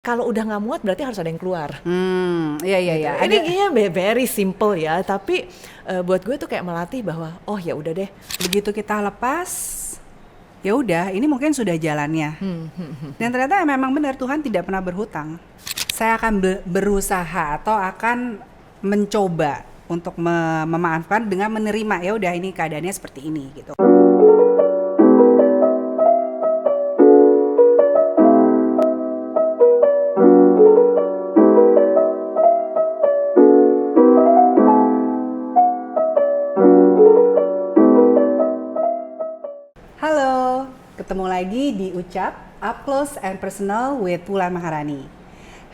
Kalau udah nggak muat berarti harus ada yang keluar. Iya. Ini kayaknya very simple ya, tapi buat gue tuh kayak melatih bahwa oh ya udah deh. Begitu kita lepas, ya udah, ini mungkin sudah jalannya. Dan ternyata memang benar Tuhan tidak pernah berhutang. Saya akan berusaha atau akan mencoba untuk memaafkan dengan menerima, ya udah ini keadaannya seperti ini gitu. Halo, ketemu lagi di Ucap, Up Close and Personal with Wulan Maharani.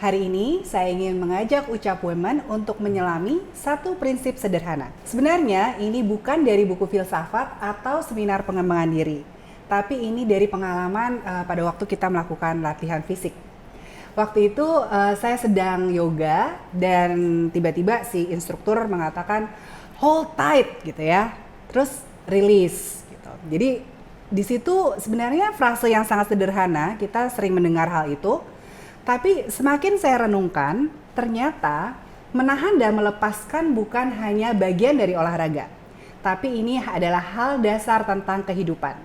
Hari ini saya ingin mengajak Ucap Women untuk menyelami satu prinsip sederhana. Sebenarnya ini bukan dari buku filsafat atau seminar pengembangan diri, tapi ini dari pengalaman pada waktu kita melakukan latihan fisik. Waktu itu saya sedang yoga dan tiba-tiba si instruktur mengatakan hold tight gitu ya, terus release gitu. Jadi di situ sebenarnya frase yang sangat sederhana, kita sering mendengar hal itu, tapi semakin saya renungkan, ternyata menahan dan melepaskan bukan hanya bagian dari olahraga, tapi ini adalah hal dasar tentang kehidupan.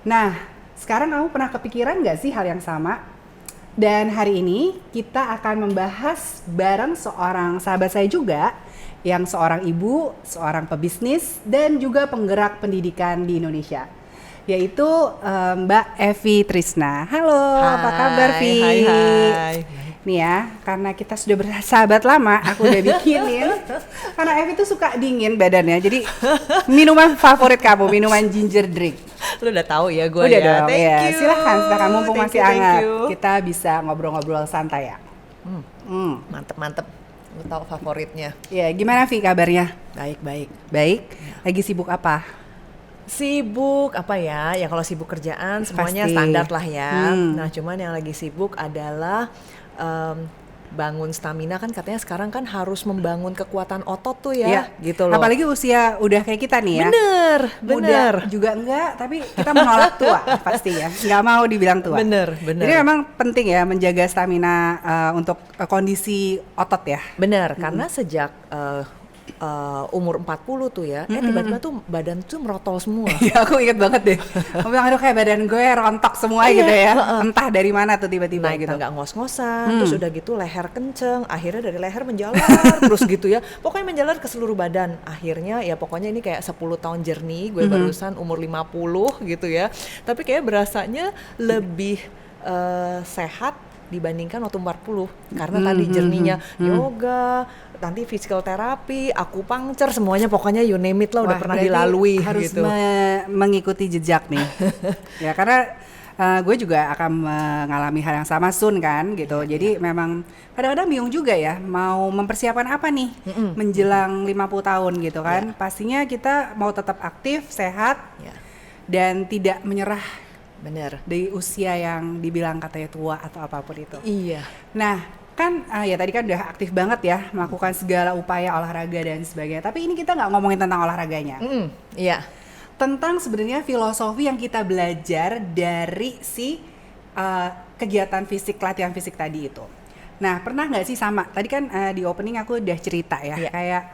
Nah, sekarang kamu pernah kepikiran gak sih hal yang sama? Dan hari ini kita akan membahas bareng seorang sahabat saya juga, yang seorang ibu, seorang pebisnis, dan juga penggerak pendidikan di Indonesia, yaitu Mbak Evi Trisna. Halo, apa kabar Vi? Hai. Nih ya, karena kita sudah bersahabat lama, aku udah bikinin. Karena Evi tuh suka dingin badannya, jadi minuman favorit kamu, minuman ginger drink. Lu udah tahu ya gue Udah ya. dong, Thank ya. you. Silahkan mumpung Thank masih you, thank hangat, you. kita bisa ngobrol-ngobrol santai ya. Mantep. Lu tahu favoritnya. Ya, gimana Vi kabarnya? Baik. Baik. Lagi sibuk apa? Sibuk apa ya? Ya kalau sibuk kerjaan semuanya Pasti. standar lah ya. Nah cuman yang lagi sibuk adalah bangun stamina, kan katanya sekarang kan harus membangun kekuatan otot tuh ya, Iya. gitu loh. Apalagi usia udah kayak kita nih ya. Bener. Muda juga enggak, tapi kita menolak tua pasti ya. Nggak mau dibilang tua. Bener. Jadi memang penting ya menjaga stamina untuk kondisi otot ya. Bener, karena sejak umur 40 tuh ya, tiba-tiba tuh badan tuh merotol semua. Ya aku inget banget deh. Aku bilang aduh kayak badan gue rontok semua gitu ya. Entah dari mana tuh tiba-tiba Naik gitu. tangga ngos-ngosan, terus udah gitu leher kenceng, akhirnya dari leher menjalar terus gitu ya. Pokoknya menjalar ke seluruh badan. Akhirnya ya pokoknya ini kayak 10 tahun journey, gue barusan umur 50 gitu ya. Tapi kayak berasanya lebih sehat dibandingkan waktu 40, karena tadi journey-nya yoga, nanti physical therapy, akupuncture, semuanya pokoknya you name it lah udah pernah dilalui harus gitu. mengikuti jejak nih. Ya karena gue juga akan mengalami hal yang sama soon kan gitu. Jadi memang kadang-kadang bingung juga ya mau mempersiapkan apa nih menjelang 50 tahun gitu kan. Pastinya kita mau tetap aktif, sehat dan tidak menyerah. Bener. Di usia yang dibilang katanya tua atau apapun itu. Iya. Nah kan ya tadi kan udah aktif banget ya melakukan segala upaya olahraga dan sebagainya. Tapi ini kita nggak ngomongin tentang olahraganya. Iya. Tentang sebenarnya filosofi yang kita belajar dari si kegiatan fisik, latihan fisik tadi itu. Nah pernah nggak sih sama? Tadi kan di opening aku udah cerita ya, kayak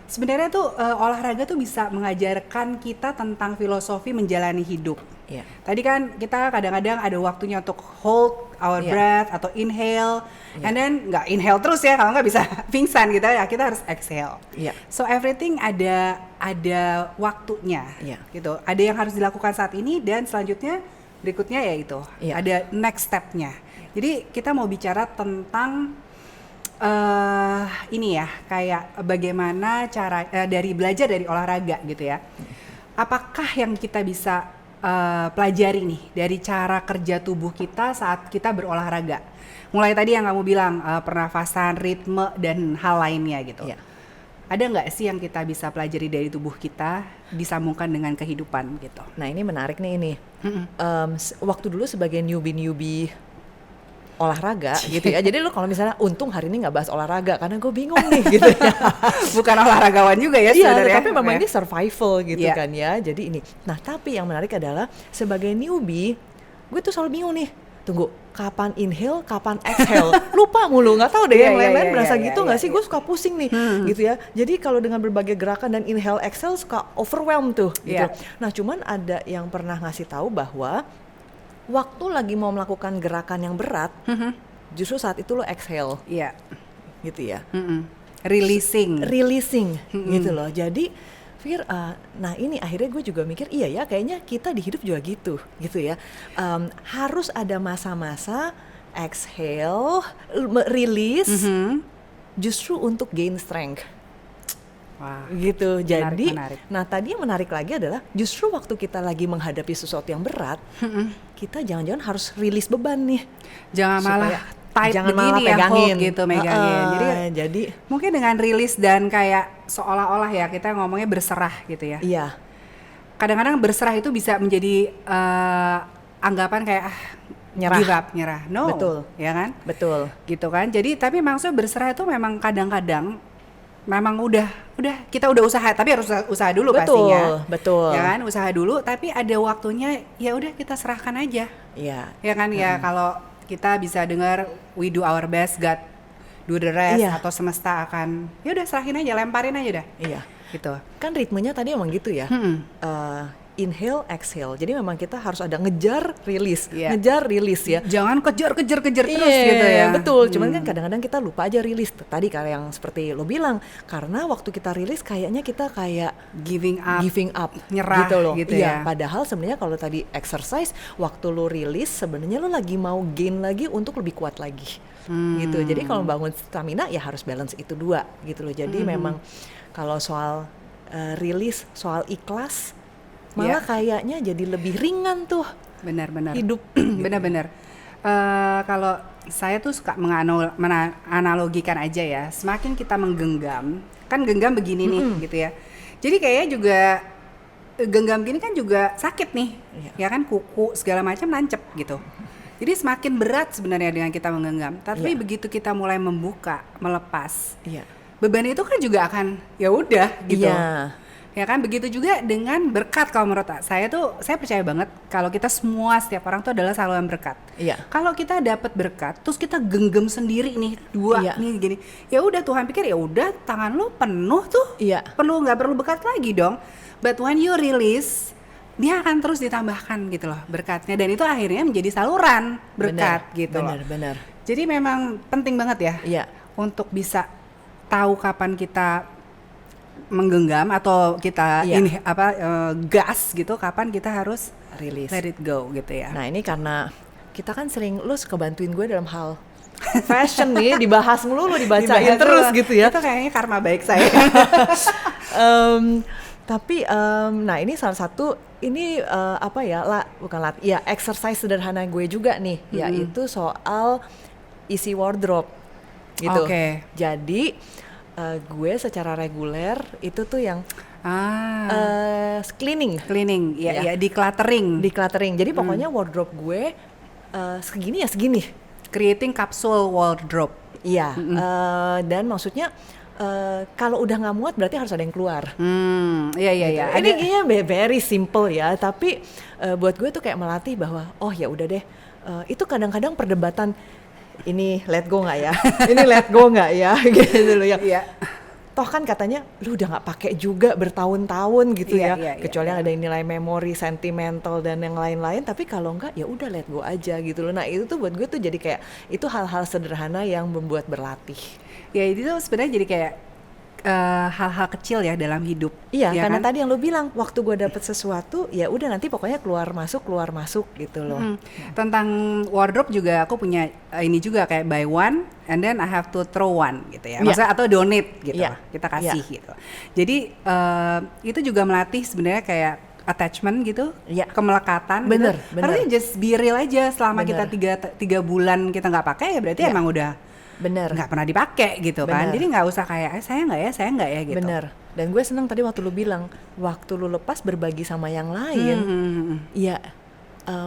sebenarnya tuh olahraga tuh bisa mengajarkan kita tentang filosofi menjalani hidup. Iya. Tadi kan kita kadang-kadang ada waktunya untuk hold our breath atau inhale, and then nggak inhale terus ya, kalau nggak bisa pingsan gitu ya, kita harus exhale. Iya. So everything ada waktunya, gitu. Ada yang harus dilakukan saat ini dan selanjutnya berikutnya ya itu ada next step-nya. Jadi kita mau bicara tentang ini ya, kayak bagaimana cara dari belajar dari olahraga gitu ya. Apakah yang kita bisa pelajari nih dari cara kerja tubuh kita saat kita berolahraga? Mulai tadi yang kamu bilang pernafasan, ritme dan hal lainnya gitu. Ada nggak sih yang kita bisa pelajari dari tubuh kita disambungkan dengan kehidupan gitu? Nah ini menarik nih ini. Waktu dulu sebagai newbie olahraga gitu ya. Jadi lu kalau misalnya untung hari ini nggak bahas olahraga karena gue bingung nih gitu ya. Bukan olahragawan juga ya sebenarnya. Iya, tapi memang ini survival gitu kan ya. Jadi ini. Nah, tapi yang menarik adalah sebagai newbie, gue tuh selalu bingung nih. Tunggu, kapan inhale, kapan exhale. Lupa mulu, nggak tahu deh Iya, yang iya, lain-lain iya, berasa iya, gitu iya, nggak sih? iya. Gue suka pusing nih, gitu ya. Jadi kalau dengan berbagai gerakan dan inhale, exhale suka overwhelm tuh, gitu. Iya. Nah, cuman ada yang pernah ngasih tahu bahwa waktu lagi mau melakukan gerakan yang berat, justru saat itu lo exhale, Iya. gitu ya. Releasing. Gitu loh. Jadi Fir, nah ini akhirnya gue juga mikir iya ya kayaknya kita di hidup juga gitu ya. Harus ada masa-masa exhale, release, justru untuk gain strength. Wah. Gitu. Jadi, Menarik. nah tadi yang menarik lagi adalah justru waktu kita lagi menghadapi sesuatu yang berat, kita jangan-jangan harus rilis beban nih. Jangan malah tight jangan begini malah ya, pegangin. hold gitu, megangin. Jadi mungkin dengan rilis dan kayak seolah-olah ya kita ngomongnya berserah gitu ya. iya, Kadang-kadang berserah itu bisa menjadi anggapan kayak Nyerah. give up, nyerah. No, Betul. ya kan? betul. Gitu kan. Jadi tapi maksudnya berserah itu memang kadang-kadang memang udah kita udah usaha, tapi harus usaha dulu pastinya. Betul. Ya kan, usaha dulu, tapi ada waktunya ya udah kita serahkan aja. Iya. Ya kan, ya kalau kita bisa dengar we do our best, God do the rest, Iya. atau semesta akan ya udah serahin aja, lemparin aja dah. Iya. Gitu. Kan ritmenya tadi emang gitu ya. Inhale, exhale. Jadi memang kita harus ada ngejar, rilis, Iya. ngejar, rilis ya. Jangan kejar terus Iya, gitu ya. betul. Cuman kan kadang-kadang kita lupa aja rilis. Tadi kayak yang seperti lo bilang, karena waktu kita rilis kayaknya kita kayak giving up, nyerah gitu loh. gitu Iya, ya. padahal sebenarnya kalau tadi exercise, waktu lo rilis sebenarnya lo lagi mau gain lagi untuk lebih kuat lagi. Gitu. Jadi kalau bangun stamina ya harus balance itu dua gitu loh. Jadi memang kalau soal rilis, soal ikhlas, malah kayaknya jadi lebih ringan tuh Benar-benar. hidup. Benar-benar. Kalau saya tuh suka menganalogikan aja ya, semakin kita menggenggam, kan genggam begini nih gitu ya. Jadi kayaknya juga genggam gini kan juga sakit nih, ya kan, kuku segala macam nancep gitu. Jadi semakin berat sebenarnya dengan kita menggenggam. Tapi begitu kita mulai membuka, melepas, Iya. beban itu kan juga akan ya udah gitu. Iya. Ya kan, begitu juga dengan berkat. Kalau menurut saya percaya banget kalau kita semua, setiap orang tuh adalah saluran berkat. Iya. Kalau kita dapat berkat terus kita genggam sendiri nih dua nih gini, ya udah Tuhan pikir ya udah tangan lu penuh tuh, Iya. nggak perlu berkat lagi dong. But when you release, dia akan terus ditambahkan gitu loh berkatnya, dan itu akhirnya menjadi saluran berkat gitu loh. Benar. Jadi memang penting banget ya Iya. untuk bisa tahu kapan kita menggenggam atau kita gas gitu, kapan kita harus Rilis. let it go gitu ya. Nah ini karena kita kan sering, lu suka bantuin gue dalam hal fashion nih, dibahas melulu, dibacain terus gitu ya. Itu kayaknya karma baik saya. Tapi nah ini salah satu ini exercise sederhana gue juga nih, yaitu soal isi wardrobe gitu. Oke. Jadi gue secara reguler itu tuh yang cleaning, ya decluttering. Jadi pokoknya wardrobe gue segini ya segini. Creating capsule wardrobe. Iya. Dan maksudnya kalau udah nggak muat berarti harus ada yang keluar. Iya. Ini kayaknya very simple ya, tapi buat gue tuh kayak melatih bahwa oh ya udah deh, itu kadang-kadang perdebatan ini let go nggak ya, ini let go nggak ya, gitu loh ya. Iya. Toh kan katanya lu udah nggak pakai juga bertahun-tahun gitu Iya, kecuali ada nilai memori, sentimental dan yang lain-lain. Tapi kalau enggak ya udah let go aja gitu loh. Nah itu tuh buat gue tuh jadi kayak itu hal-hal sederhana yang membuat berlatih. Ya itu sebenarnya jadi kayak hal-hal kecil ya dalam hidup. Iya, ya karena kan? tadi yang lu bilang waktu gue dapet sesuatu ya udah nanti pokoknya keluar masuk gitu loh. Tentang wardrobe juga aku punya ini juga kayak buy one and then I have to throw one gitu ya. Maksudnya atau donate gitu. Iya. Kita kasih gitu. Jadi itu juga melatih sebenarnya kayak attachment gitu, kemelekatan. Bener. Karena just be real aja, selama Bener. kita 3 bulan kita nggak pakai ya berarti emang udah nggak pernah dipakai gitu kan. Jadi nggak usah kayak saya nggak ya gitu. Bener. Dan gue seneng tadi waktu lu bilang waktu lu lepas berbagi sama yang lain, ya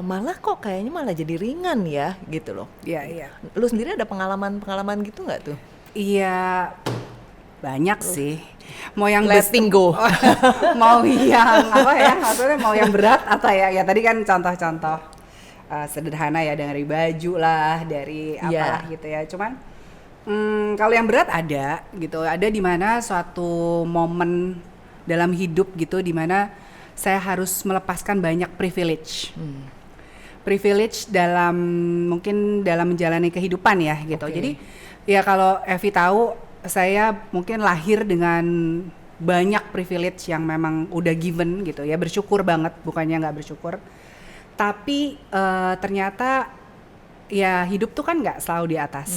malah kok kayaknya malah jadi ringan ya gitu loh. Iya. Lu sendiri ada pengalaman gitu nggak tuh? Iya, banyak sih. Mau yang Letting go. mau yang apa ya? Maksudnya mau yang berat atau ya tadi kan contoh-contoh sederhana ya, dari baju lah, dari apalah Iya. gitu ya. Cuman kalau yang berat ada gitu, ada di mana suatu momen dalam hidup gitu di mana saya harus melepaskan banyak privilege. Privilege dalam mungkin dalam menjalani kehidupan ya gitu. Oke. Jadi ya kalau Evi tahu, saya mungkin lahir dengan banyak privilege yang memang udah given gitu ya, bersyukur banget, bukannya nggak bersyukur. Tapi ternyata ya hidup tuh kan nggak selalu di atas,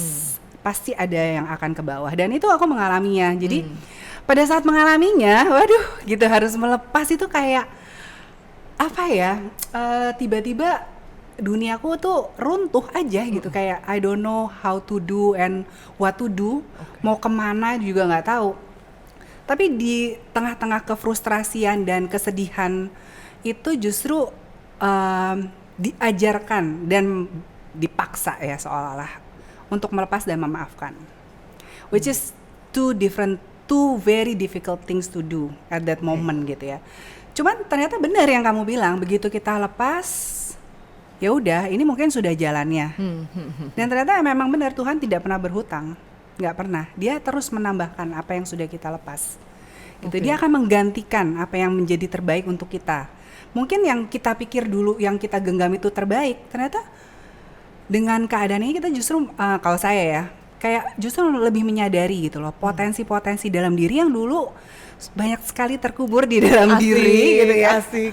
pasti ada yang akan ke bawah, dan itu aku mengalaminya. Jadi pada saat mengalaminya, waduh gitu, harus melepas itu kayak apa ya, tiba-tiba duniaku tuh runtuh aja gitu, kayak I don't know how to do and what to do, mau kemana juga nggak tahu. Tapi di tengah-tengah kefrustrasian dan kesedihan itu justru diajarkan dan dipaksa ya seolah-olah untuk melepas dan memaafkan, which is two very difficult things to do at that moment gitu ya. Cuman ternyata benar yang kamu bilang, begitu kita lepas, ya udah, ini mungkin sudah jalannya. Dan ternyata memang benar, Tuhan tidak pernah berhutang, nggak pernah. Dia terus menambahkan apa yang sudah kita lepas. Gitu. Dia akan menggantikan apa yang menjadi terbaik untuk kita. Mungkin yang kita pikir dulu, yang kita genggam itu terbaik, ternyata dengan keadaan ini kita justru, kalau saya ya, kayak justru lebih menyadari gitu loh, potensi-potensi dalam diri yang dulu banyak sekali terkubur di dalam diri gitu ya. Asik.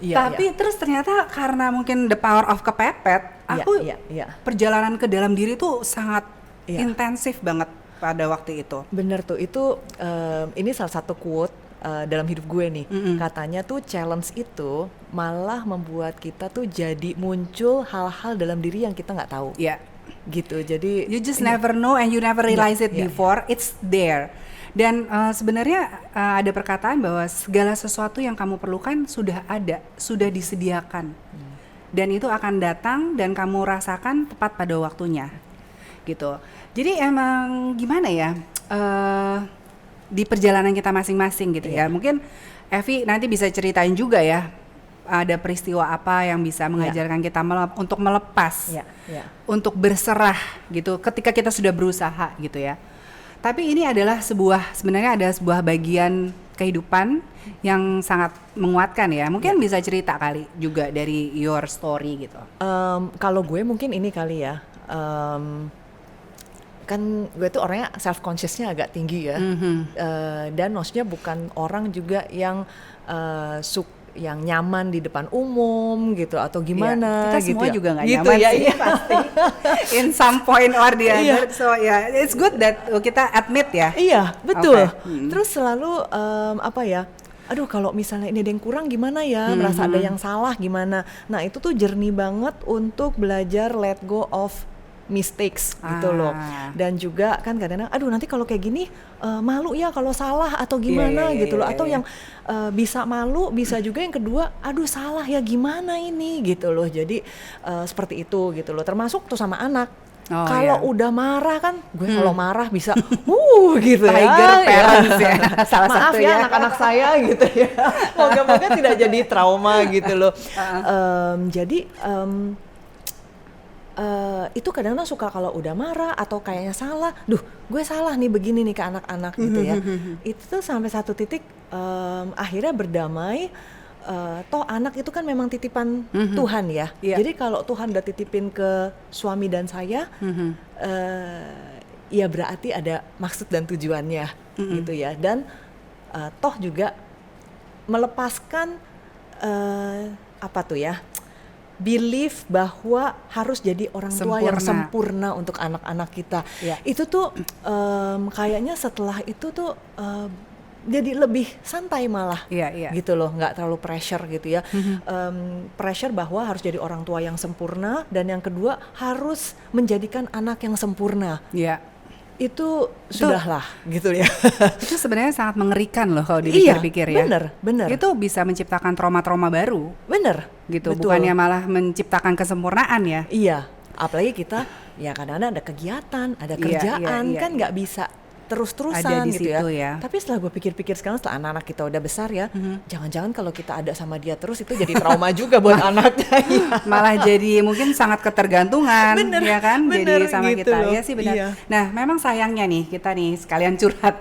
Tapi terus ternyata karena mungkin the power of kepepet, aku perjalanan ke dalam diri tuh sangat intensif banget pada waktu itu. Bener tuh, itu ini salah satu quote dalam hidup gue nih. Katanya tuh challenge itu malah membuat kita tuh jadi muncul hal-hal dalam diri yang kita nggak tahu. Iya. Gitu, jadi you just never know and you never realize it before it's there. Dan sebenarnya ada perkataan bahwa segala sesuatu yang kamu perlukan sudah ada, sudah disediakan. Dan itu akan datang dan kamu rasakan tepat pada waktunya. Gitu. Jadi emang gimana ya? Di perjalanan kita masing-masing gitu ya. Mungkin Evi nanti bisa ceritain juga ya, ada peristiwa apa yang bisa mengajarkan kita untuk melepas, untuk berserah gitu ketika kita sudah berusaha gitu ya. Tapi ini adalah sebenarnya ada sebuah bagian kehidupan yang sangat menguatkan ya. Mungkin bisa cerita kali juga dari your story gitu. Kalau gue mungkin ini kali ya, kan gue tuh orangnya self consciousnya agak tinggi ya, dan maksudnya bukan orang juga yang yang nyaman di depan umum gitu atau gimana, kita gitu semua ya. juga nggak gitu nyaman ya, sih pasti in some point or the other. So it's good that kita admit ya. Iya betul. Okay. Terus selalu apa ya, aduh kalau misalnya ini ada yang kurang gimana ya, merasa ada yang salah gimana. Nah itu tuh journey banget untuk belajar let go of mistakes gitu loh. Dan juga kan kadang-kadang aduh nanti kalau kayak gini malu ya kalau salah atau gimana gitu loh. Atau yang bisa malu, bisa juga yang kedua aduh salah ya gimana ini gitu loh. Jadi seperti itu gitu loh. Termasuk tuh sama anak. Kalau udah marah kan, gue kalau marah bisa gitu ya. Tiger parents ya. Salah Maaf satu ya anak-anak saya gitu ya. Moga-moga tidak jadi trauma gitu loh. Jadi itu kadang-kadang suka kalau udah marah atau kayaknya salah, gue salah nih begini nih ke anak-anak gitu ya. Itu tuh sampai satu titik akhirnya berdamai. Toh anak itu kan memang titipan Tuhan ya. Jadi kalau Tuhan udah titipin ke suami dan saya, ya berarti ada maksud dan tujuannya gitu ya. Dan toh juga melepaskan apa tuh ya, belief bahwa harus jadi orang tua yang sempurna untuk anak-anak kita. Itu tuh kayaknya setelah itu tuh jadi lebih santai malah, gitu loh, nggak terlalu pressure gitu ya. Pressure bahwa harus jadi orang tua yang sempurna, dan yang kedua harus menjadikan anak yang sempurna. Itu sudahlah gitu ya. Itu sebenarnya sangat mengerikan loh kalau dipikir-pikir ya. Bener. Itu bisa menciptakan trauma-trauma baru. Bener. Gitu, betul. Bukannya malah menciptakan kesempurnaan ya. Iya, apalagi kita ya kadang-kadang ada kegiatan, ada kerjaan, kan nggak bisa terus-terusan ada di gitu situ ya. ya. Tapi setelah gue pikir-pikir sekarang setelah anak-anak kita udah besar ya, jangan-jangan kalau kita ada sama dia terus itu jadi trauma juga buat anaknya. Malah jadi mungkin sangat ketergantungan, Bener, ya kan? bener Jadi sama gitu kita, loh. ya sih benar. Iya. Nah, memang sayangnya nih kita nih sekalian curhat.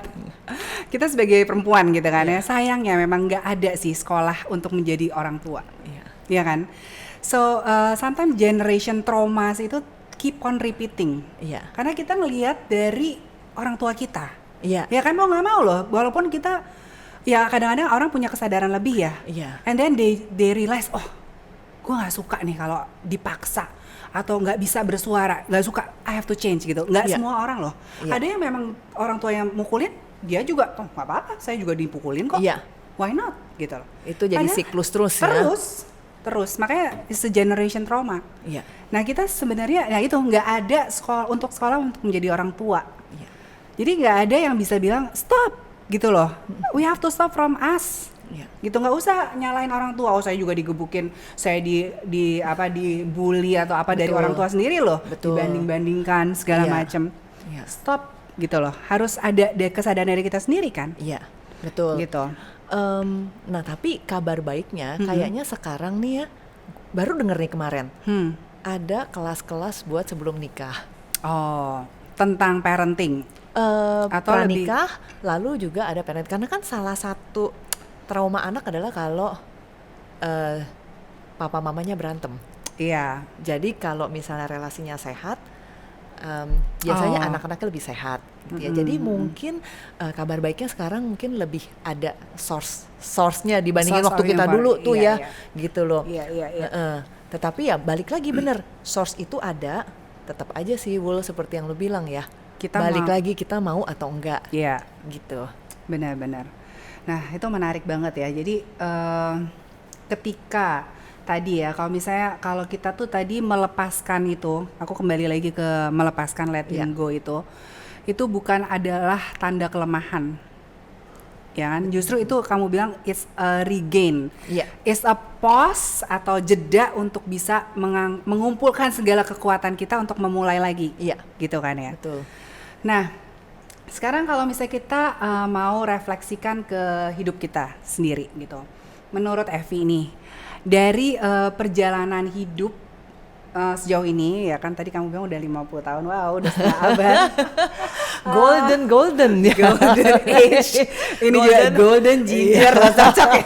Kita sebagai perempuan gitu kan ya, sayangnya memang nggak ada sih sekolah untuk menjadi orang tua, Iya. ya kan? So sometimes generation traumas itu keep on repeating, Iya. karena kita ngelihat dari orang tua kita. Iya. Ya kan mau nggak mau loh, walaupun kita ya kadang-kadang orang punya kesadaran lebih ya. Iya. And then they realize, oh, gue nggak suka nih kalau dipaksa atau nggak bisa bersuara, nggak suka, I have to change gitu. Nggak Iya. semua orang loh. Iya. Ada yang memang orang tua yang mukulin, dia juga, oh nggak apa-apa, saya juga dipukulin kok. Iya. Why not gitu loh. Itu jadi Ada- siklus terus ya. Terus, makanya it's a generation trauma. Iya. Nah kita sebenarnya ya itu nggak ada sekolah untuk menjadi orang tua. Iya. Jadi nggak ada yang bisa bilang stop gitu loh. We have to stop from us. Iya. Gitu, nggak usah nyalain orang tua. Oh saya juga digebukin, saya dibully atau apa dari Betul. orang tua sendiri loh. Betul. Dibanding-bandingkan segala Iya. macam. Iya. Stop gitu loh. Harus ada kesadaran dari kita sendiri kan. Iya. Betul. Gitu. Nah tapi kabar baiknya kayaknya sekarang nih ya, baru denger nih kemarin ada kelas-kelas buat sebelum nikah. Oh, tentang parenting. Atau Pranikah, lalu juga ada parent. Karena kan salah satu trauma anak adalah kalau papa mamanya berantem. Iya. Jadi kalau misalnya relasinya sehat, biasanya Oh. anak-anaknya lebih sehat gitu ya. Jadi mungkin kabar baiknya sekarang mungkin lebih ada source-nya dibandingin Source waktu of kita info. dulu tuh Iya, ya, gitu loh. Iya. Tetapi ya balik lagi bener, source itu ada, tetap aja sih Wul seperti yang lu bilang ya. Kita balik mau- lagi kita mau atau enggak Iya. gitu. Benar-benar. Nah itu menarik banget ya. Jadi ketika tadi ya, kalau kita tuh tadi melepaskan itu, aku kembali lagi ke melepaskan letting Iya. go itu bukan adalah tanda kelemahan, ya kan? Justru itu kamu bilang it's a regain, Iya. it's a pause atau jeda untuk bisa mengumpulkan segala kekuatan kita untuk memulai lagi, Iya. gitu kan ya? Betul. Nah, sekarang kalau misalnya kita mau refleksikan ke hidup kita sendiri gitu. Menurut Evi nih, dari perjalanan hidup sejauh ini ya kan tadi kamu bilang udah 50 tahun, wow udah setengah abad. Golden ya. Golden age. Ini juga golden ginger, cocok ya.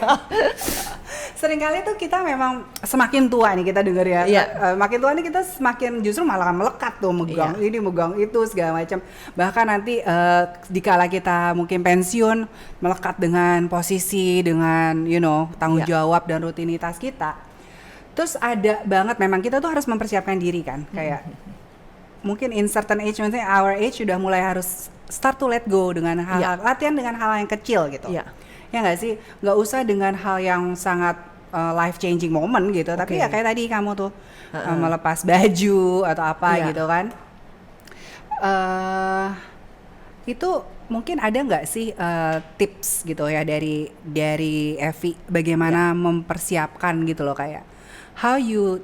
Seringkali tuh kita memang semakin tua nih kita denger ya, Iya. makin tua nih kita semakin justru malah melekat tuh megang Iya. ini megang itu segala macam. Bahkan nanti dikala kita mungkin pensiun melekat dengan posisi, dengan tanggung Iya. jawab dan rutinitas kita. Terus ada banget memang kita tuh harus mempersiapkan diri kan, kayak mungkin in certain age, maksudnya our age sudah mulai harus start to let go dengan hal-hal, latihan dengan hal yang kecil gitu. Iya. Ya nggak sih, nggak usah dengan hal yang sangat life changing moment gitu, tapi Oke. ya kayak tadi kamu tuh melepas baju atau apa Iya. gitu kan. Itu mungkin ada nggak sih tips gitu ya dari Evi bagaimana mempersiapkan gitu loh, kayak how you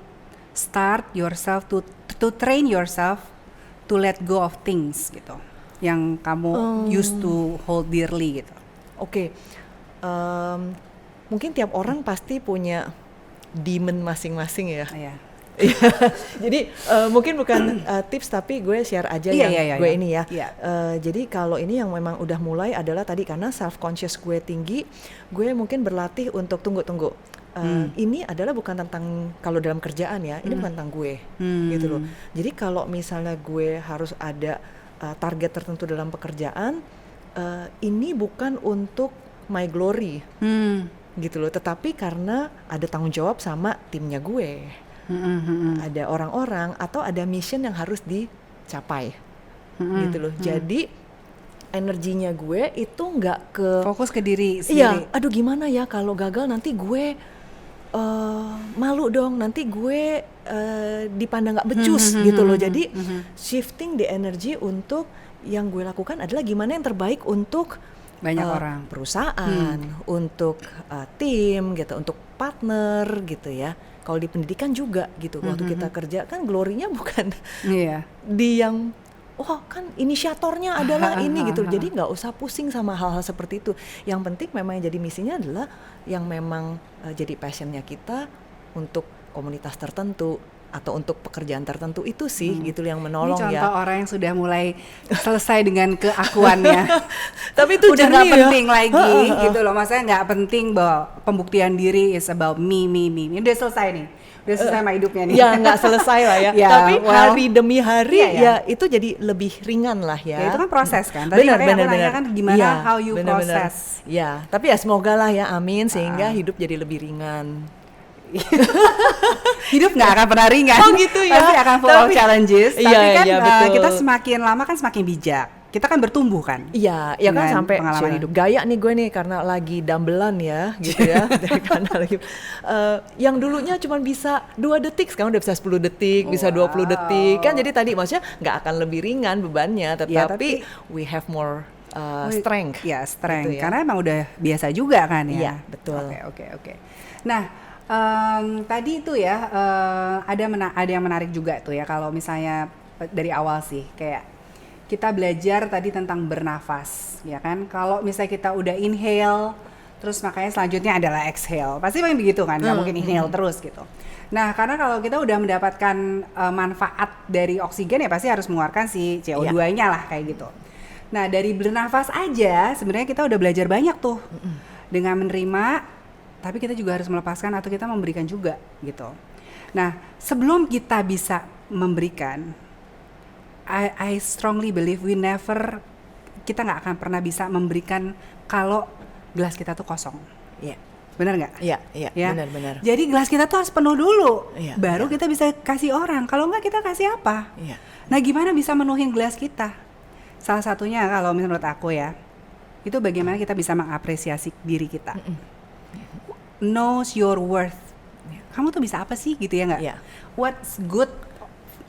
start yourself to train yourself to let go of things gitu yang kamu used to hold dearly gitu. Oke. Mungkin tiap orang pasti punya demon masing-masing ya. Iya. Jadi mungkin bukan tips tapi gue share aja Iya, yang iya, gue iya. ini ya. Iya. Jadi kalau ini yang memang udah mulai adalah tadi karena self conscious gue tinggi, gue mungkin berlatih untuk tunggu. Ini adalah bukan tentang kalau dalam kerjaan ya, ini bukan tentang gue, gitu loh. Jadi kalau misalnya gue harus ada target tertentu dalam pekerjaan, ini bukan untuk my glory, gitu loh. Tetapi karena ada tanggung jawab sama timnya gue. Ada orang-orang atau ada mission yang harus dicapai, gitu loh. Jadi energinya gue itu nggak ke Fokus ke diri iya, sendiri. aduh gimana ya kalau gagal nanti gue malu dong, nanti gue dipandang nggak becus gitu loh. Jadi shifting the energy untuk yang gue lakukan adalah gimana yang terbaik untuk Banyak orang. perusahaan, untuk tim gitu, untuk partner gitu ya. Kalau di pendidikan juga gitu, waktu kita kerja kan glorinya bukan Iya. di yang oh kan inisiatornya adalah ini gitu. Jadi nggak usah pusing sama hal-hal seperti itu. Yang penting memang yang jadi misinya adalah yang memang jadi passionnya kita untuk komunitas tertentu atau untuk pekerjaan tertentu itu sih gitu yang menolong ya. Ini contoh orang yang sudah mulai selesai dengan keakuannya. Tapi itu udah nggak jernih penting lagi gitu loh. Maksudnya nggak penting bahwa pembuktian diri is about me. Ini udah selesai nih. Udah selesai sama hidupnya nih. Ya nggak selesai lah ya. Ya, Tapi hari demi hari ya itu jadi lebih ringan lah ya. Ya itu kan proses kan. Tadi benar. kan gimana ya, how you proses. Ya, tapi ya semoga lah ya, amin, sehingga hidup jadi lebih ringan. Hidup nggak akan pernah ringan. Oh gitu ya. Pasti akan full of challenges. Iya, tapi kan iya, betul. kita semakin lama kan semakin bijak. Kita kan bertumbuh kan. Iya, ya kan sampai pengalaman hidup. Gaya nih gue nih karena lagi dumbelan ya, gitu ya. Karena lagi yang dulunya cuma bisa 2 detik, sekarang udah bisa 10 detik, bisa 20 detik. Kan jadi tadi maksudnya nggak akan lebih ringan bebannya, tetapi we have more strength. Ya, strength. Gitu ya. Karena emang udah biasa juga kan ya. Iya, betul. Oke. Nah, tadi itu ya ada yang menarik juga tuh ya kalau misalnya dari awal sih kayak kita belajar tadi tentang bernafas ya kan. Kalau misalnya kita udah inhale terus makanya selanjutnya adalah exhale. Pasti memang begitu kan, nggak mungkin inhale terus gitu. Nah, karena kalau kita udah mendapatkan manfaat dari oksigen ya pasti harus mengeluarkan si CO2-nya lah kayak gitu. Nah, dari bernafas aja sebenarnya kita udah belajar banyak tuh. Dengan menerima, tapi kita juga harus melepaskan atau kita memberikan juga gitu. Nah, sebelum kita bisa memberikan, I strongly believe kita nggak akan pernah bisa memberikan kalau gelas kita tuh kosong. Iya. Benar nggak? Iya, Ya? benar. Jadi gelas kita tuh harus penuh dulu, Iya, baru kita bisa kasih orang. Kalau nggak kita kasih apa? Iya. Nah, gimana bisa menuhin gelas kita? Salah satunya kalau menurut aku ya, itu bagaimana kita bisa mengapresiasi diri kita. Knows your worth. Kamu tuh bisa apa sih gitu ya nggak? Yeah. What's good?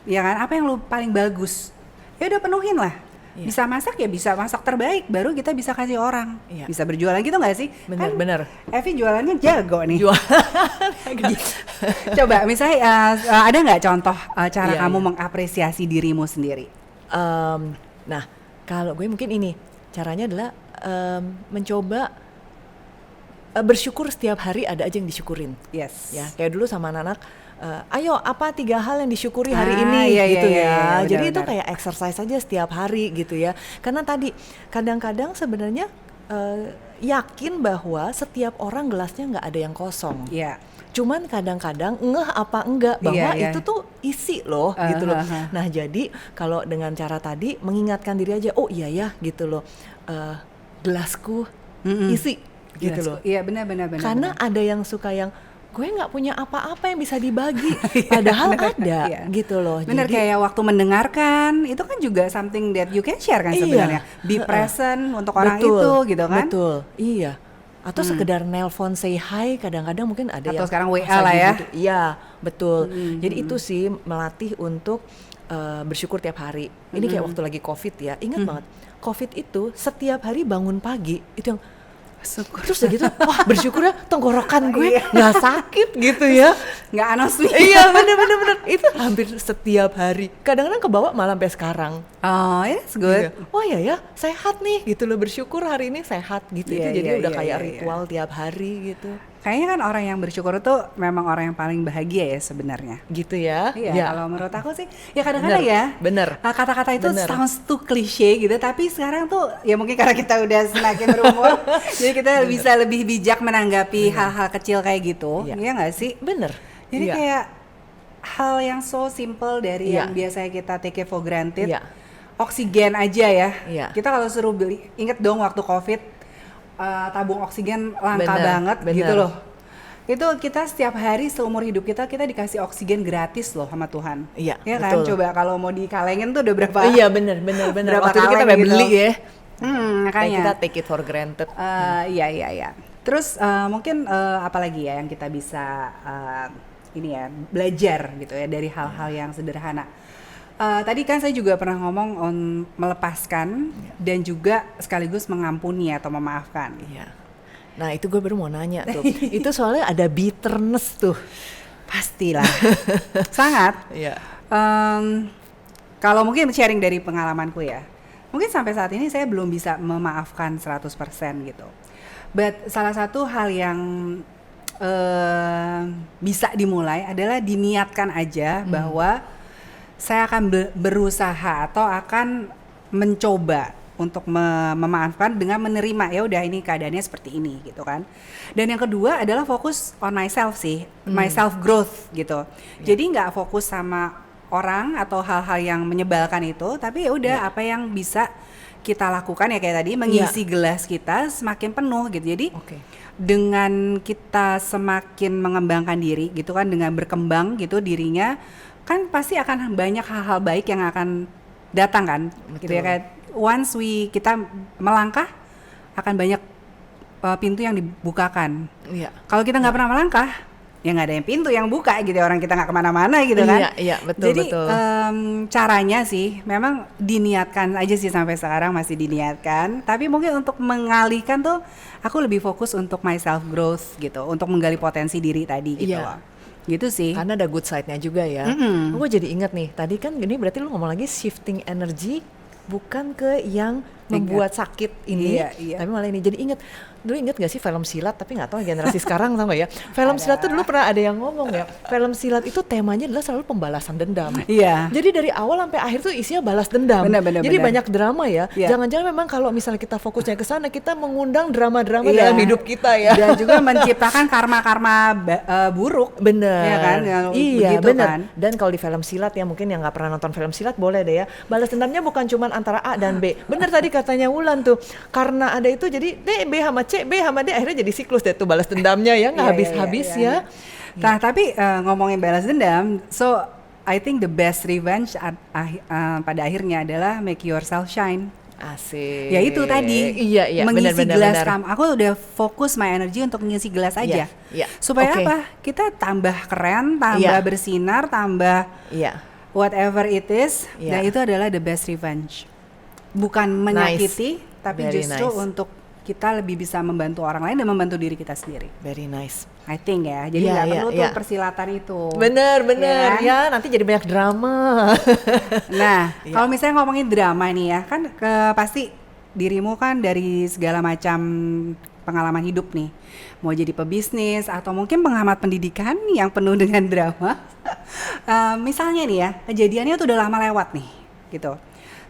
Ya kan? Apa yang lu paling bagus? Ya udah penuhin lah. Yeah. Bisa masak ya bisa masak terbaik. Baru kita bisa kasih orang. Yeah. Bisa berjualan gitu nggak sih? Bener. Evi jualannya jago nih. Jualan. Coba misalnya ada nggak contoh cara Yeah, kamu yeah. mengapresiasi dirimu sendiri? Nah, kalau gue mungkin ini caranya adalah mencoba bersyukur setiap hari ada aja yang disyukurin. Yes. Ya, kayak dulu sama anak-anak, ayo apa 3 hal yang disyukuri hari ini iya, gitu iya, ya. iya, Jadi benar. itu kayak exercise aja setiap hari gitu ya. Karena tadi kadang-kadang sebenarnya yakin bahwa setiap orang gelasnya nggak ada yang kosong. Iya. Cuman kadang-kadang ngeh apa enggak bahwa Iya. itu tuh isi loh gitu loh. Nah, jadi kalau dengan cara tadi mengingatkan diri aja, oh iya ya gitu loh. Gelasku isi gitu loh. Iya benar. Karena ada yang suka yang gue nggak punya apa-apa yang bisa dibagi, padahal ada gitu loh. Bener, jadi, kayak waktu mendengarkan itu kan juga something that you can share kan sebenarnya. Be present untuk orang itu gitu kan. Betul, iya. Atau sekedar nelpon say hi, kadang-kadang mungkin ada atau yang sekarang WA lah ya. gitu. Iya, betul. Jadi itu sih melatih untuk bersyukur tiap hari. Ini kayak waktu lagi COVID ya, ingat banget. COVID itu setiap hari bangun pagi itu yang Syukur. terus udah gitu, wah bersyukur ya tenggorokan gue nggak sakit gitu ya. Nggak anosmia. Iya bener. Itu hampir setiap hari. Kadang-kadang kebawa malah sampai sekarang. Oh, that's good. Wah ya sehat nih gitu loh, bersyukur hari ini sehat gitu. Iya, Itu jadi iya, udah iya, kayak iya, ritual tiap hari gitu. Kayaknya kan orang yang bersyukur itu memang orang yang paling bahagia ya sebenarnya. Gitu ya. Iya, kalau menurut aku sih ya kadang-kadang ya. Bener. Kata-kata itu Bener. sounds too cliche gitu, tapi sekarang tuh ya mungkin karena kita udah semakin berumur, jadi kita bisa lebih bijak menanggapi hal-hal kecil kayak gitu. Iya nggak sih? Bener. Jadi kayak hal yang so simple dari yang biasanya kita take it for granted. Iya. Oksigen aja ya. Iya. Kita kalau suruh beli, inget dong waktu COVID tabung oksigen langka Bener, banget bener. gitu loh. Itu kita setiap hari seumur hidup kita dikasih oksigen gratis loh sama Tuhan. Iya, ya kan? betul. Coba kalau mau dikalengin tuh udah berapa? Iya bener. Berapa Waktu itu kita kaleng sampai gitu. beli ya. Makanya. Kayak kita take it for granted. Iya. Terus mungkin apa lagi ya yang kita bisa ini ya belajar gitu ya dari hal-hal yang sederhana. Tadi kan saya juga pernah ngomong on melepaskan dan juga sekaligus mengampuni atau memaafkan. Iya. Nah itu gue baru mau nanya tuh. Itu soalnya ada bitterness tuh. Pastilah. Sangat. Iya. Kalau mungkin sharing dari pengalamanku ya, mungkin sampai saat ini saya belum bisa memaafkan 100% gitu. But salah satu hal yang bisa dimulai adalah diniatkan aja bahwa saya akan berusaha atau akan mencoba untuk memaafkan dengan menerima, ya udah ini keadaannya seperti ini gitu kan. Dan yang kedua adalah fokus on myself sih, my self growth gitu. Jadi nggak fokus sama orang atau hal-hal yang menyebalkan itu, tapi ya udah apa yang bisa kita lakukan ya kayak tadi mengisi gelas kita semakin penuh gitu. Jadi dengan kita semakin mengembangkan diri gitu kan, dengan berkembang gitu dirinya, kan pasti akan banyak hal-hal baik yang akan datang kan. Gitu ya, kayak once kita melangkah akan banyak pintu yang dibukakan. Kalau kita nggak pernah melangkah, ya nggak ada yang pintu yang buka gitu, orang kita nggak kemana-mana gitu kan. Betul. Jadi caranya sih memang diniatkan aja sih, sampai sekarang masih diniatkan. Tapi mungkin untuk mengalihkan tuh aku lebih fokus untuk my self growth gitu, untuk menggali potensi diri tadi gitu loh. Gitu sih. Karena ada good side-nya juga ya. Gue jadi ingat nih, tadi kan ini berarti lu ngomong lagi shifting energy bukan ke yang membuat sakit ini, tapi malah ini. Jadi dulu inget gak sih film silat, tapi gak tahu generasi sekarang tau gak ya, film silat tuh dulu pernah ada yang ngomong ya, film silat itu temanya adalah selalu pembalasan dendam. Jadi dari awal sampai akhir tuh isinya balas dendam. Jadi banyak drama ya. Jangan-jangan memang kalau misalnya kita fokusnya ke sana, kita mengundang drama-drama dalam hidup kita ya. Dan juga menciptakan karma-karma buruk. Ya kan? Benar. Dan kalau di film silat ya, mungkin yang gak pernah nonton film silat boleh deh ya, balas dendamnya bukan cuma antara A dan B. Bener tadi katanya Wulan tuh, karena ada itu jadi B sama C, B sama D, akhirnya jadi siklus deh tuh balas dendamnya ya, nggak habis-habis ya. Nah tapi ngomongin balas dendam, so I think the best revenge pada akhirnya adalah make yourself shine. Asik. Ya itu tadi, mengisi gelas kamu. Aku udah fokus my energy untuk mengisi gelas aja. Supaya apa? Kita tambah keren, tambah bersinar, tambah whatever it is. Dan itu adalah the best revenge. Bukan menyakiti, tapi justru untuk kita lebih bisa membantu orang lain dan membantu diri kita sendiri. Very nice. I think ya. Jadi nggak perlu tuh persilatan itu. Bener. Ya, nanti jadi banyak drama. Nah, kalau misalnya ngomongin drama nih ya, kan pasti dirimu kan dari segala macam pengalaman hidup nih. Mau jadi pebisnis atau mungkin pengamat pendidikan yang penuh dengan drama. Misalnya nih ya, kejadiannya tuh udah lama lewat nih, gitu.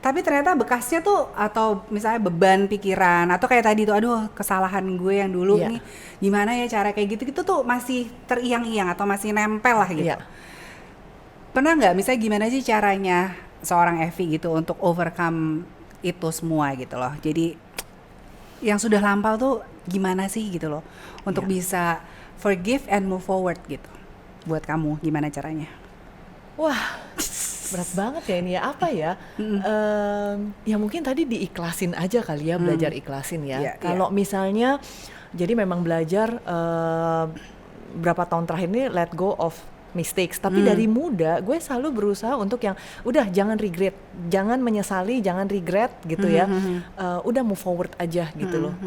Tapi ternyata bekasnya tuh, atau misalnya beban pikiran, atau kayak tadi tuh, aduh kesalahan gue yang dulu nih, gimana ya cara kayak gitu tuh masih teriang-iang atau masih nempel lah gitu. Pernah nggak, misalnya gimana sih caranya seorang Evi gitu untuk overcome itu semua gitu loh. Jadi yang sudah lampau tuh gimana sih gitu loh, untuk bisa forgive and move forward gitu. Buat kamu gimana caranya? Wah, berat banget ya ini ya, apa ya? Ya mungkin tadi diikhlasin aja kali ya, belajar ikhlasin ya. Kalau misalnya, jadi memang belajar berapa tahun terakhir ini let go of mistakes. Tapi dari muda gue selalu berusaha untuk yang udah jangan regret, jangan menyesali, jangan regret gitu ya. Udah move forward aja gitu loh.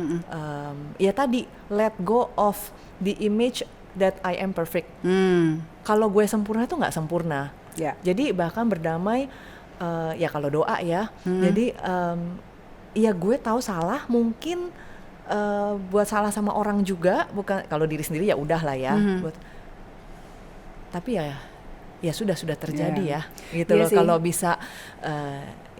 Ya tadi let go of the image that I am perfect. Kalau gue sempurna itu nggak sempurna. Jadi bahkan berdamai, ya kalau doa ya. Jadi ya gue tahu salah, mungkin buat salah sama orang juga, bukan kalau diri sendiri ya udah lah ya. Tapi ya sudah terjadi ya. Gitu loh. Kalau bisa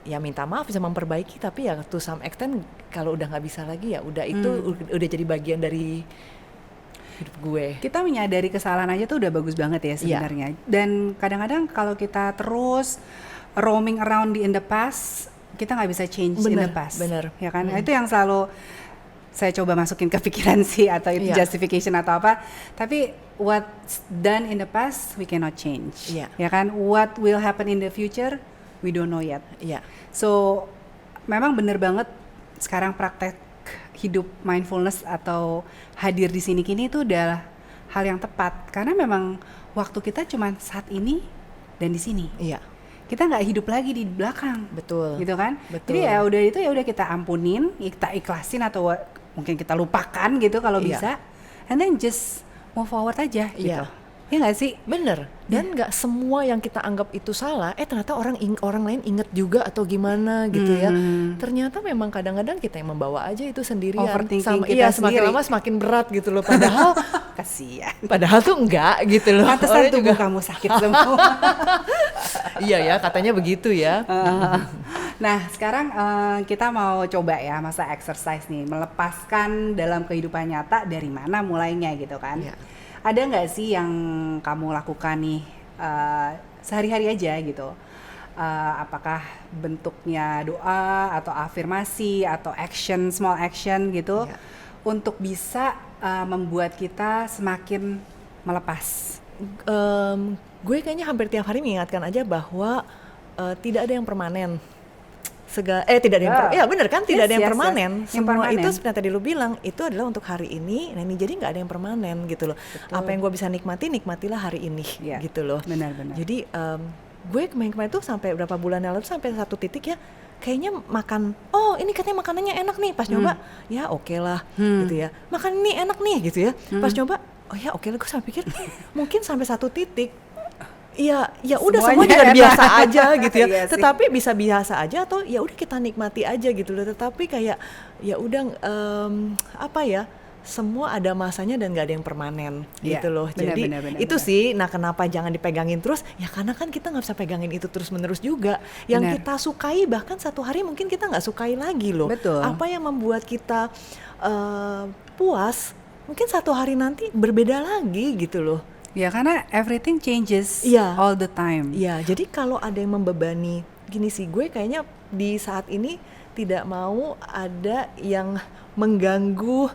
ya minta maaf, bisa memperbaiki. Tapi ya to some extent kalau udah nggak bisa lagi ya udah itu udah jadi bagian dari hidup gue. Kita menyadari kesalahan aja tuh udah bagus banget ya sebenarnya. Dan kadang-kadang kalau kita terus roaming around in the past, kita nggak bisa change in the past. Ya kan? Itu yang selalu saya coba masukin ke pikiran sih, atau itu justification atau apa. Tapi what's done in the past we cannot change. Ya kan? What will happen in the future we don't know yet. So memang bener banget sekarang praktek hidup mindfulness atau hadir di sini kini itu udah hal yang tepat, karena memang waktu kita cuma saat ini dan di sini. Kita nggak hidup lagi di belakang. Gitu kan? Jadi ya udah kita ampunin, kita ikhlasin, atau mungkin kita lupakan gitu kalau bisa, and then just move forward aja gitu. Ya nggak sih? Bener. Dan nggak semua yang kita anggap itu salah, ternyata orang lain inget juga atau gimana gitu ya. Ternyata memang kadang-kadang kita yang membawa aja itu sendirian. Overthinking kita semakin sendiri. lama semakin berat gitu loh. Padahal Kasian. padahal tuh enggak gitu loh. Pantesan Orang tubuh kamu sakit semua. Iya ya, katanya begitu ya. Nah, sekarang kita mau coba ya masa exercise nih, melepaskan dalam kehidupan nyata dari mana mulainya gitu kan. Iya. Ada nggak sih yang kamu lakukan nih sehari-hari aja gitu? Apakah bentuknya doa atau afirmasi atau action, small action gitu, Iya. untuk bisa membuat kita semakin melepas? Gue kayaknya hampir tiap hari mengingatkan aja bahwa tidak ada yang permanen. Tidak ada yang ya bener kan, tidak ada yang permanen. Semua itu seperti yang tadi lu bilang, itu adalah untuk hari ini. Nah ini jadi nggak ada yang permanen gitu loh. Betul. Apa yang gue bisa nikmati, nikmatilah hari ini gitu loh. Benar-benar. Jadi gue kemarin tuh sampai berapa bulan yang lalu sampai satu titik ya, kayaknya makan, oh ini katanya makanannya enak nih, pas nyoba ya oke lah gitu ya. Makan ini enak nih gitu ya. Pas nyoba, oh ya oke lah, gue sampai pikir mungkin sampai satu titik. Ya udah semua juga biasa aja gitu ya. Iya sih. Tetapi bisa biasa aja atau ya udah kita nikmati aja gitu loh. Tetapi kayak ya udah semua ada masanya dan gak ada yang permanen gitu loh. Jadi itu sih, nah kenapa jangan dipegangin terus? Ya karena kan kita nggak bisa pegangin itu terus menerus juga. Yang kita sukai bahkan satu hari mungkin kita nggak sukai lagi loh. Betul. Apa yang membuat kita puas mungkin satu hari nanti berbeda lagi gitu loh. Ya karena everything changes all the time. Iya, jadi kalau ada yang membebani, gini sih, gue kayaknya di saat ini tidak mau ada yang mengganggu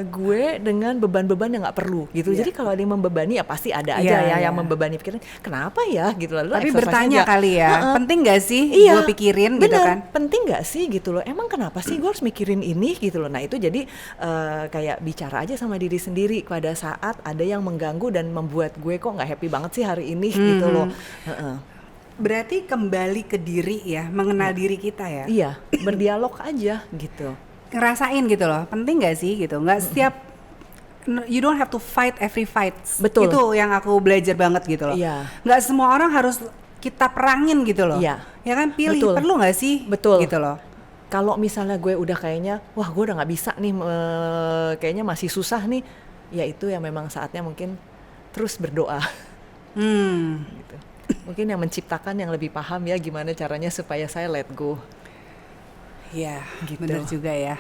gue dengan beban-beban yang nggak perlu gitu. Jadi kalau ada yang membebani ya pasti ada aja yang membebani pikiran. Kenapa ya gitu lalu. Tapi bertanya kali ya, penting nggak sih gue pikirin gitu kan? Penting nggak sih gitu loh. Emang kenapa sih gue harus mikirin ini gitu loh. Nah itu jadi kayak bicara aja sama diri sendiri pada saat ada yang mengganggu dan membuat gue kok nggak happy banget sih hari ini gitu loh. Berarti kembali ke diri ya, mengenal diri kita ya. Iya, berdialog aja gitu. Ngerasain gitu loh, penting gak sih gitu, nggak setiap, you don't have to fight every fight. Betul. Itu yang aku belajar banget gitu loh. Iya. Nggak semua orang harus kita perangin gitu loh. Iya. Ya kan, pilih. Betul. Perlu nggak sih? Betul. Gitu loh. Kalau misalnya gue udah kayaknya, wah gue udah nggak bisa nih, kayaknya masih susah nih, ya itu yang memang saatnya mungkin terus berdoa. Gitu. Mungkin yang menciptakan yang lebih paham ya gimana caranya supaya saya let go. Iya, gitu. Bener juga ya.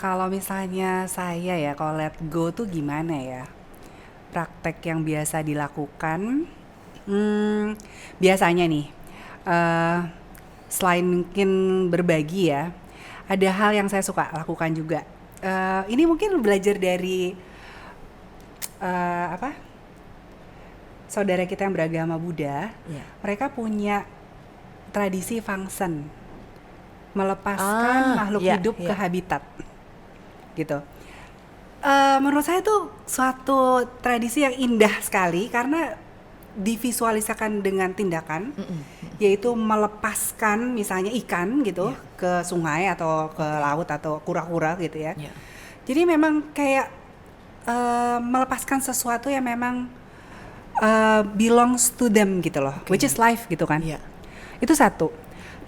Kalau misalnya saya ya, kalau let go tuh gimana ya? Praktek yang biasa dilakukan, biasanya nih, selain mungkin berbagi ya, ada hal yang saya suka lakukan juga. Ini mungkin belajar dari saudara kita yang beragama Buddha. Mereka punya tradisi Fangsen, melepaskan makhluk hidup ke habitat gitu. Menurut saya itu suatu tradisi yang indah sekali karena divisualisasikan dengan tindakan, yaitu melepaskan misalnya ikan gitu ke sungai atau ke laut atau kura-kura gitu ya. Jadi memang kayak melepaskan sesuatu yang memang belongs to them gitu loh, which is life gitu kan. Itu satu.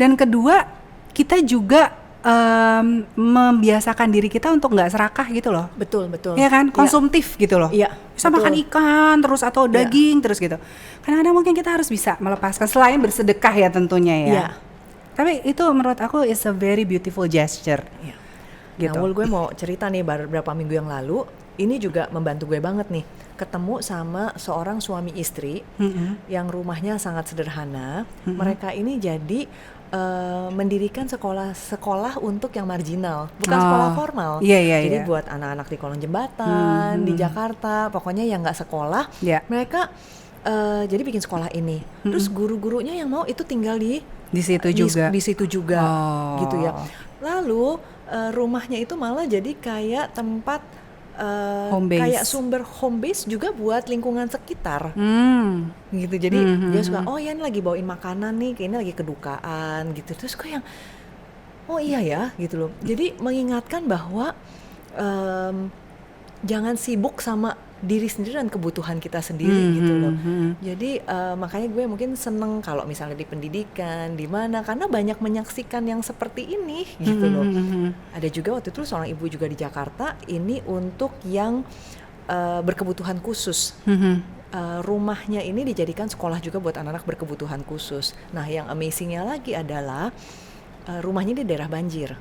Dan kedua, kita juga membiasakan diri kita untuk nggak serakah gitu loh. Betul. Ya kan, konsumtif gitu loh. Bisa makan ikan terus atau daging terus gitu. Kadang-kadang mungkin kita harus bisa melepaskan selain bersedekah ya tentunya ya. Tapi itu menurut aku is a very beautiful gesture. Gitu. Nah, gue mau cerita nih beberapa minggu yang lalu, ini juga membantu gue banget nih. Ketemu sama seorang suami istri yang rumahnya sangat sederhana. Mereka ini jadi mendirikan sekolah untuk yang marginal, bukan sekolah formal. Jadi buat anak-anak di kolong jembatan, di Jakarta, pokoknya yang nggak sekolah, mereka jadi bikin sekolah ini. Terus guru-gurunya yang mau itu tinggal di situ juga, gitu ya. Lalu rumahnya itu malah jadi kayak tempat kayak sumber home base juga buat lingkungan sekitar, gitu. Jadi dia suka, oh ya ini lagi bawain makanan nih, ini lagi kedukaan gitu. Terus gue yang, oh iya ya gitu loh. Jadi mengingatkan bahwa jangan sibuk sama diri sendiri dan kebutuhan kita sendiri gitu loh. Jadi makanya gue mungkin seneng kalau misalnya di pendidikan di mana, karena banyak menyaksikan yang seperti ini gitu loh. Ada juga waktu itu seorang ibu juga di Jakarta, ini untuk yang berkebutuhan khusus. Rumahnya ini dijadikan sekolah juga buat anak-anak berkebutuhan khusus. Nah, yang amazingnya lagi adalah rumahnya di daerah banjir.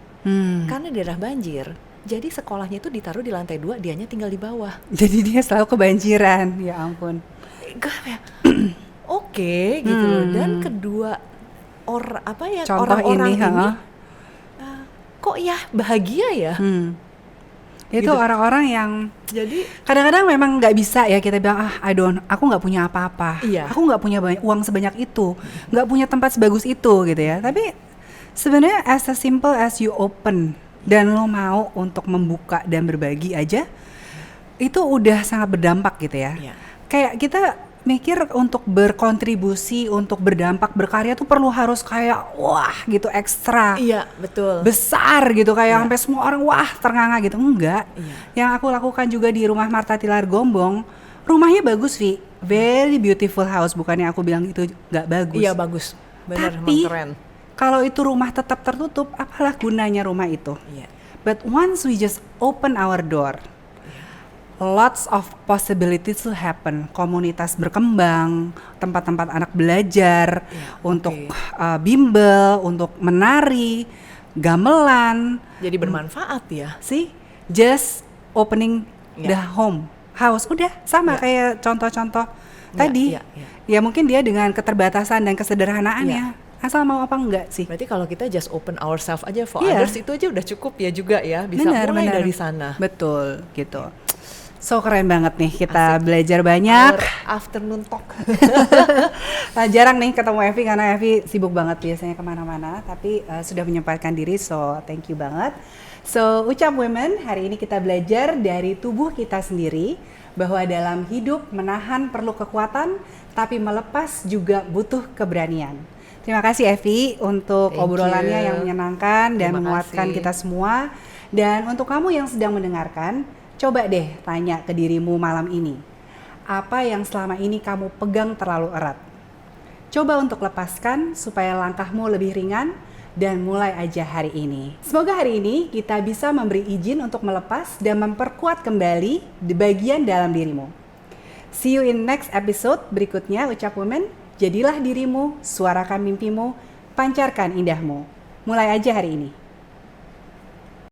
Karena daerah banjir, jadi sekolahnya itu ditaruh di lantai 2, dianya tinggal di bawah. Jadi dia selalu kebanjiran, ya ampun. Oke, gitu loh. Dan kedua Contoh orang-orang ini, ini kok ya bahagia ya. Itu Gitu. orang-orang yang Jadi kadang-kadang memang nggak bisa ya kita bilang aku nggak punya apa-apa, Iya. aku nggak punya uang sebanyak itu, nggak punya tempat sebagus itu gitu ya. Tapi sebenarnya as simple as you open dan lo mau untuk membuka dan berbagi aja, itu udah sangat berdampak gitu ya. Iya. Kayak kita mikir untuk berkontribusi, untuk berdampak, berkarya tuh perlu harus kayak wah gitu ekstra. iya, betul. Besar gitu kayak Iya. sampai semua orang wah ternganga gitu. Enggak. Iya. Yang aku lakukan juga di rumah Martha Tilar Gombong, rumahnya bagus Vi, very beautiful house. Bukannya aku bilang itu nggak bagus. Iya, bagus. Benar, Tapi emang keren. kalau itu rumah tetap tertutup, apalah gunanya rumah itu? Iya. But once we just open our door, lots of possibilities will happen. Komunitas berkembang, tempat-tempat anak belajar, untuk bimbel, untuk menari, gamelan. Jadi bermanfaat ya. See, just opening the house, udah sama Iya. kayak contoh-contoh Iya, tadi. iya, iya. Ya mungkin dia dengan keterbatasan dan kesederhanaannya, asal mau apa enggak sih? Berarti kalau kita just open ourselves aja for Iya. others, itu aja udah cukup ya juga ya. Bisa Benar, mulai benar. dari sana. Betul, gitu. So keren banget nih, kita belajar banyak. Our afternoon talk. Nah, jarang nih ketemu Evi karena Evi sibuk banget biasanya kemana-mana, tapi sudah menyempatkan diri, so thank you banget. So Ucap Women, hari ini kita belajar dari tubuh kita sendiri bahwa dalam hidup menahan perlu kekuatan, tapi melepas juga butuh keberanian. Terima kasih Evi untuk Thank obrolannya you. yang menyenangkan dan Terima menguatkan kasih. kita semua. Dan untuk kamu yang sedang mendengarkan, coba deh tanya ke dirimu malam ini, apa yang selama ini kamu pegang terlalu erat? Coba untuk lepaskan supaya langkahmu lebih ringan dan mulai aja hari ini. Semoga hari ini kita bisa memberi izin untuk melepas dan memperkuat kembali di bagian dalam dirimu. See you in next episode berikutnya Ucap Women. Jadilah dirimu, suarakan mimpimu, pancarkan indahmu. Mulai aja hari ini.